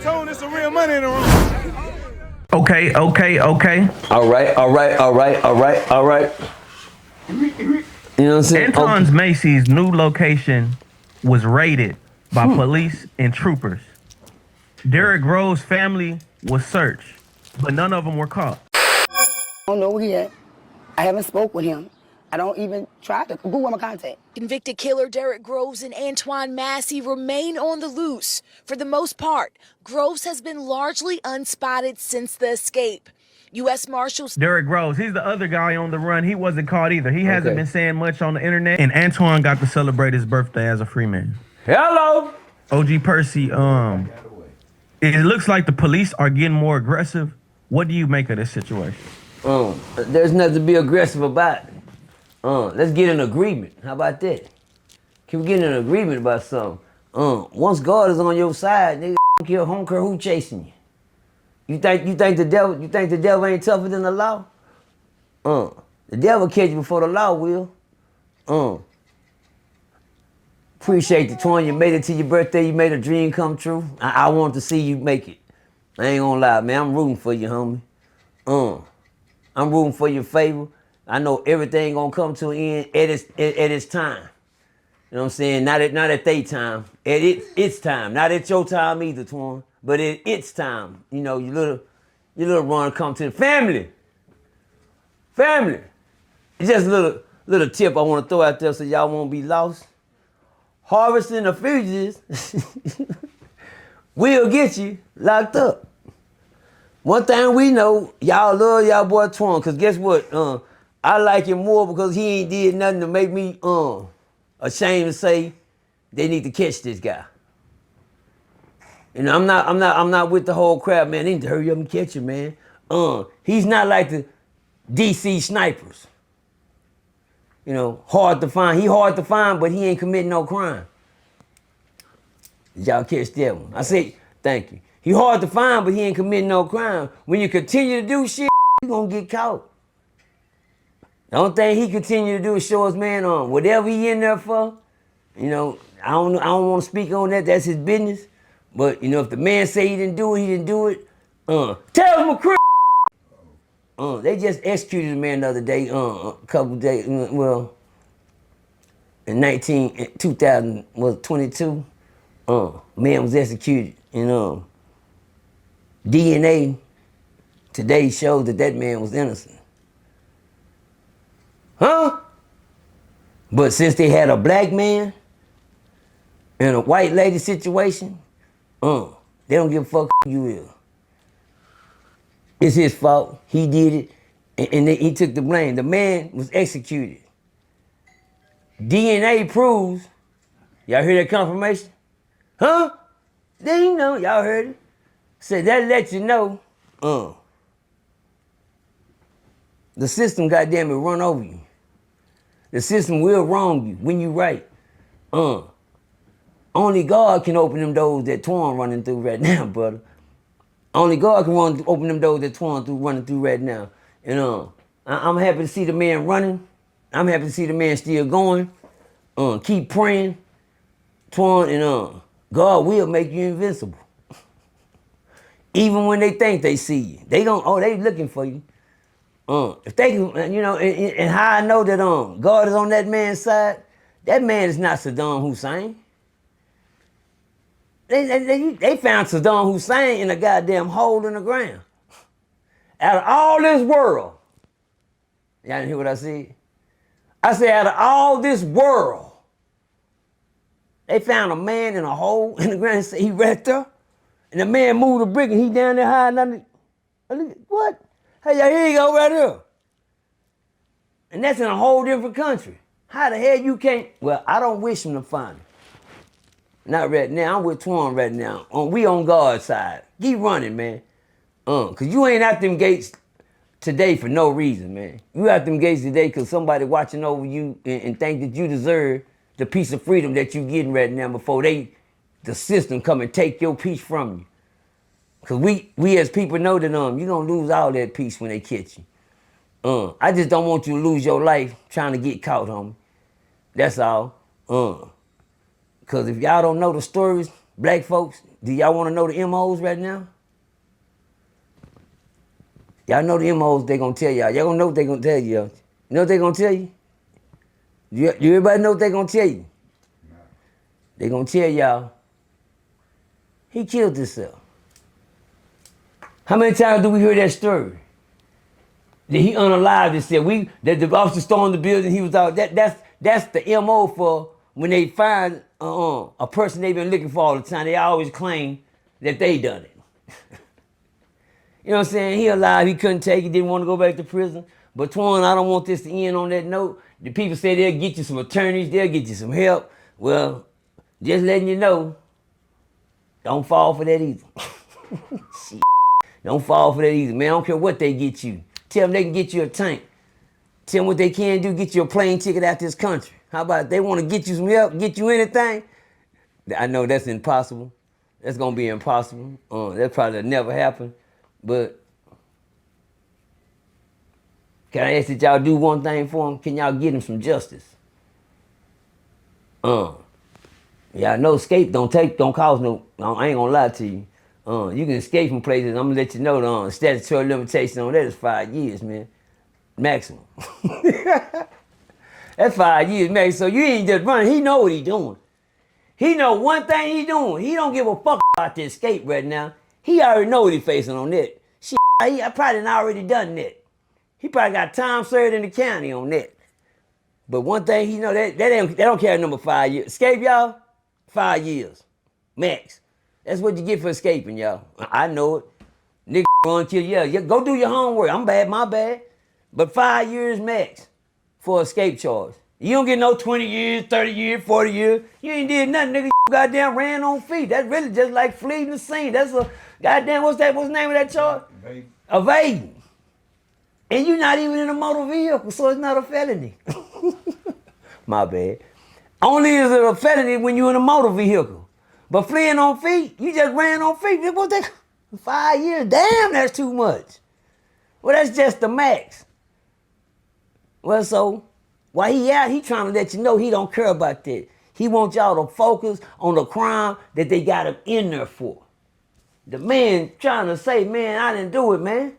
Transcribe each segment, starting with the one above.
Tell Tone there's some real money in the room. Okay. All right. You know what I'm saying? Antoine Massey's new location was raided by police and troopers. Derrick Groves' family was searched, but none of them were caught. I don't know where he at. I haven't spoke with him. I don't even try to. Who am I contact? Convicted killer Derrick Groves and Antoine Massey remain on the loose. For the most part, Groves has been largely unspotted since the escape. U.S. Marshals. Derrick Groves, he's the other guy on the run. He wasn't caught either. He hasn't been saying much on the internet. And Antoine got to celebrate his birthday as a free man. Hello. OG Percy, it looks like the police are getting more aggressive. What do you make of this situation? There's nothing to be aggressive about. Let's get an agreement. How about that? Can we get an agreement about something? Once God is on your side, nigga, don't care who chasing you. You think the devil ain't tougher than the law? The devil catch you before the law will. Appreciate the Twan. You made it to your birthday. You made a dream come true. I want to see you make it. I ain't gonna lie, man. I'm rooting for you, homie. I'm rooting for your favor. I know everything gonna come to an end at its time. You know what I'm saying? Not at they time. At its time. Not at your time either, Twan. But at its time. You know, your little run come to the family. Family. It's just a little tip I want to throw out there so y'all won't be lost. Harvesting the fugitives will get you locked up. One thing we know, y'all love y'all boy Twan, cause guess what? I like him more because he ain't did nothing to make me ashamed to say they need to catch this guy. You know, I'm not with the whole crowd, man. They need to hurry up and catch him, man. He's not like the DC snipers. You know, hard to find. He hard to find, but he ain't committing no crime. Did y'all catch that one? I say, thank you. He hard to find, but he ain't committing no crime. When you continue to do shit, you gonna get caught. The only thing he continue to do is show his man on whatever he in there for. You know, I don't want to speak on that. That's his business. But you know, if the man say he didn't do it, he didn't do it. Tell him a crib. They just executed a man the other day, a couple days, well, in 2022, man was executed. And DNA today showed that man was innocent. Huh? But since they had a black man and a white lady situation, they don't give a fuck who you is. It's his fault. He did it, and he took the blame. The man was executed. DNA proves. Y'all hear that confirmation? Huh? Then you know, y'all heard it. So that lets you know, the system, goddamn it, run over you. The system will wrong you when you right. Only God can open them doors that Twan running through right now, brother. Only God can open them doors that Twan running through right now. And I'm happy to see the man running. I'm happy to see the man still going. Keep praying, Twan, and God will make you invincible. Even when they think they see you, they looking for you. If they can, you know, and how I know that God is on that man's side, that man is not Saddam Hussein. They found Saddam Hussein in a goddamn hole in the ground. Out of all this world, y'all didn't hear what I said? I said, out of all this world, they found a man in a hole in the ground and said he right there. And the man moved a brick and he down there hiding under. What? Hey, here you go right here. And that's in a whole different country. How the hell you can't? Well, I don't wish him to find him. Not right now. I'm with Twan right now. We on God's side. Keep running, man. Cause you ain't at them gates today for no reason, man. You at them gates today cause somebody watching over you and think that you deserve the piece of freedom that you getting right now before the system come and take your peace from you. Cause we as people know that you gonna lose all that peace when they catch you. I just don't want you to lose your life trying to get caught, homie. That's all. Cause if y'all don't know the stories, black folks, Do y'all want to know the MOs right now? Y'all know the MOs they gonna tell y'all. Y'all gonna know what they gonna tell you. You know what they gonna tell you? Do everybody know what they gonna tell you? No. They gonna tell y'all, he killed himself. How many times do we hear that story? That he unalived himself. That the officer stormed the building, he was out. That's the MO for when they find a person they've been looking for all the time. They always claim that they done it. You know what I'm saying? He alive, he couldn't take it, didn't want to go back to prison. But Twan, I don't want this to end on that note. The people say they'll get you some attorneys, they'll get you some help. Well, just letting you know, don't fall for that either. Shit. Don't fall for that either, man. I don't care what they get you. Tell them they can get you a tank. Tell them what they can do, get you a plane ticket out this country. How about they want to get you some help, get you anything? I know that's impossible. That's going to be impossible. That probably never happen. But can I ask that y'all do one thing for him? Can y'all get him some justice? Y'all know escape don't cause no, I ain't gonna lie to you. You can escape from places. I'm gonna let you know the statutory limitation on that is 5 years, man. Maximum. That's 5 years, man. So you ain't just running. He know what he doing. He know one thing he doing. He don't give a fuck about the escape right now. He already know what he facing on that. Shit, I probably done already done that. He probably got time served in the county on that. But one thing he know, that don't carry number 5 years. Escape, y'all, 5 years, max. That's what you get for escaping, y'all. I know it. Nigga run kill you. Yeah, go do your homework. I'm bad, my bad. But 5 years max for escape charge. You don't get no 20 years, 30 years, 40 years. You ain't did nothing, nigga. You goddamn ran on feet. That's really just like fleeing the scene. That's a goddamn, what's the name of that charge? Evading. And you're not even in a motor vehicle, so it's not a felony. My bad. Only is it a felony when you're in a motor vehicle. But fleeing on feet, you just ran on feet. What's that? 5 years? Damn, that's too much. Well, that's just the max. Well, so while he out, he trying to let you know he don't care about that. He wants y'all to focus on the crime that they got him in there for. The man trying to say, man, I didn't do it, man.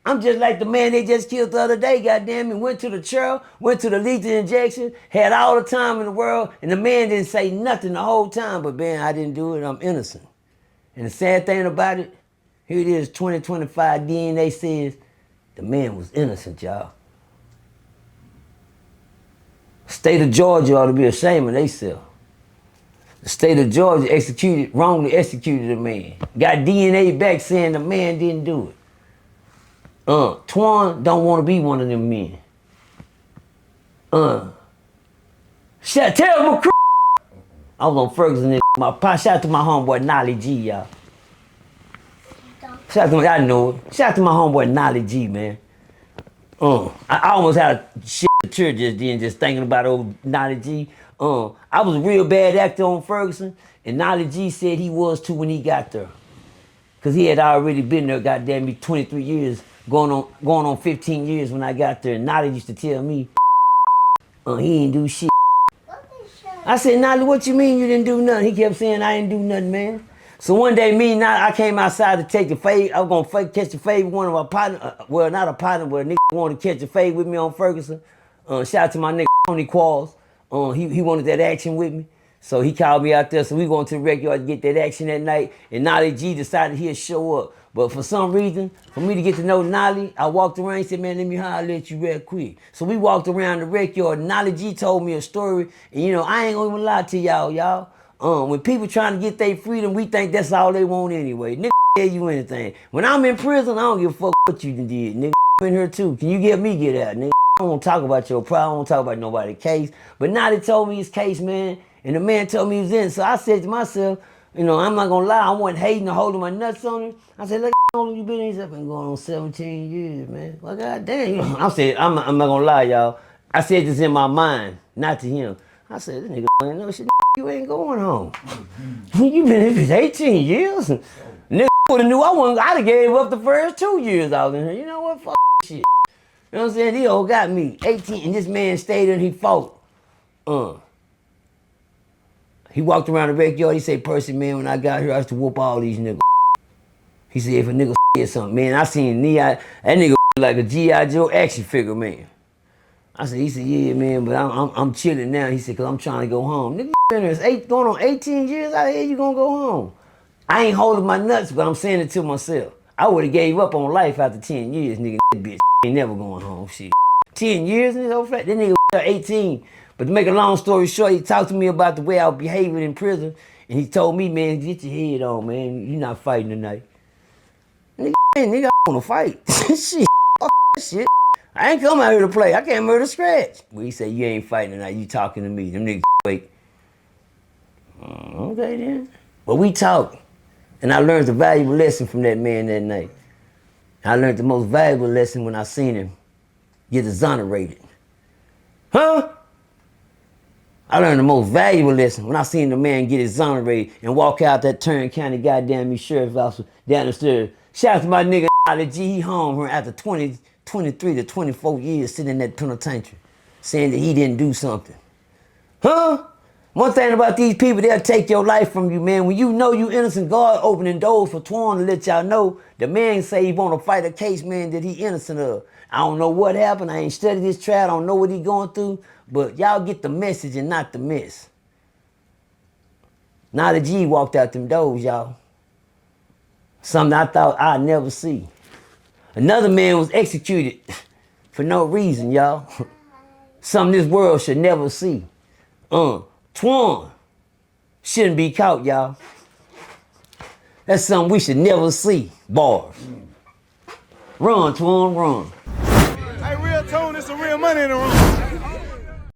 I'm just like the man they just killed the other day, goddamn it. Went to the chair, went to the lethal injection, had all the time in the world, and the man didn't say nothing the whole time, but man, I didn't do it, I'm innocent. And the sad thing about it, here it is, 2025 DNA says the man was innocent, y'all. State of Georgia ought to be ashamed of themselves. The state of Georgia wrongly executed a man. Got DNA back saying the man didn't do it. Twan don't want to be one of them men. Tell him I was on Ferguson. Shout out to my homeboy Nolly G, y'all. Shout out to I know it. Shout out to my homeboy Nolly G, man. I almost had a shit at church just then, just thinking about old Nolly G. I was a real bad actor on Ferguson, and Nolly G said he was too when he got there. Cause he had already been there, goddamn me, 23 years, going on 15 years when I got there. And Nolly used to tell me, he ain't do shit. I said, Nolly, what you mean you didn't do nothing? He kept saying, I didn't do nothing, man. So one day, I came outside to take the fade. I was gonna catch the fade with one of my partners. Well, not a partner, but a nigga wanted to catch the fade with me on Ferguson. Shout out to my nigga Tony Qualls. He wanted that action with me. So he called me out there. So we going to the rec yard to get that action that night. And Nolly G decided he'd show up. But for some reason, for me to get to know Nolly, I walked around and said, man, let me holler at you real quick. So we walked around the rec yard. Nolly G told me a story. And you know, I ain't gonna even lie to y'all. When people trying to get their freedom, we think that's all they want anyway. Nigga tell you anything. When I'm in prison, I don't give a fuck what you did. Nigga, I'm in here too. Can you get me get out, nigga? I don't want to talk about your problem. I don't want to talk about nobody's case. But now they told me his case, man. And the man told me he was in. So I said to myself, you know, I'm not going to lie. I wasn't hating or holding my nuts on him. I said, look, how long you been in? He's been going on 17 years, man. Well, goddamn. You know, I said, I'm not going to lie, y'all. I said this in my mind, not to him. I said, this nigga ain't no shit. You ain't going home. You been in here 18 years? Nigga would have knew I'd have gave up the first 2 years I was in here. You know what? Fuck shit. You know what I'm saying? He all got me 18, and this man stayed and he fought. He walked around the backyard. He said, Percy, man, when I got here, I used to whoop all these niggas. He said, if a nigga said something, man, I seen that nigga like a G.I. Joe action figure, man. He said, yeah, man, but I'm chilling now. He said, cause I'm trying to go home. Nigga, been here going on 18 years out here, you gonna go home. I ain't holding my nuts, but I'm saying it to myself. I would've gave up on life after 10 years, nigga. That bitch ain't never going home, shit. 10 years in his old flat, that nigga 18. But to make a long story short, he talked to me about the way I was behaving in prison, and he told me, man, get your head on, man. You're not fighting tonight. Nigga, I wanna fight. Shit, fuck that shit. I ain't come out here to play. I came here to scratch. Well, he said, you ain't fighting tonight. You talking to me. Them niggas wait. Okay, then. But we talked. And I learned a valuable lesson from that man that night. I learned the most valuable lesson when I seen him get exonerated. Huh? I learned the most valuable lesson when I seen the man get exonerated and walk out that Tarrant County goddamn sheriff's officer down the stairs. Shout out to my nigga G. He home here after 23 to 24 years sitting in that penitentiary saying that he didn't do something. Huh? One thing about these people, they'll take your life from you, man. When you know you innocent, God opening doors for Twan to let y'all know. The man say he want to fight a case, man, that he innocent of. I don't know what happened. I ain't studied this trial. I don't know what he going through. But y'all get the message and not the mess. Now the G walked out them doors, y'all. Something I thought I'd never see. Another man was executed for no reason, y'all. Something this world should never see. Twan shouldn't be caught, y'all. That's something we should never see. Bars. Run, Twan, run. Hey, real tone, there's some real money in the room.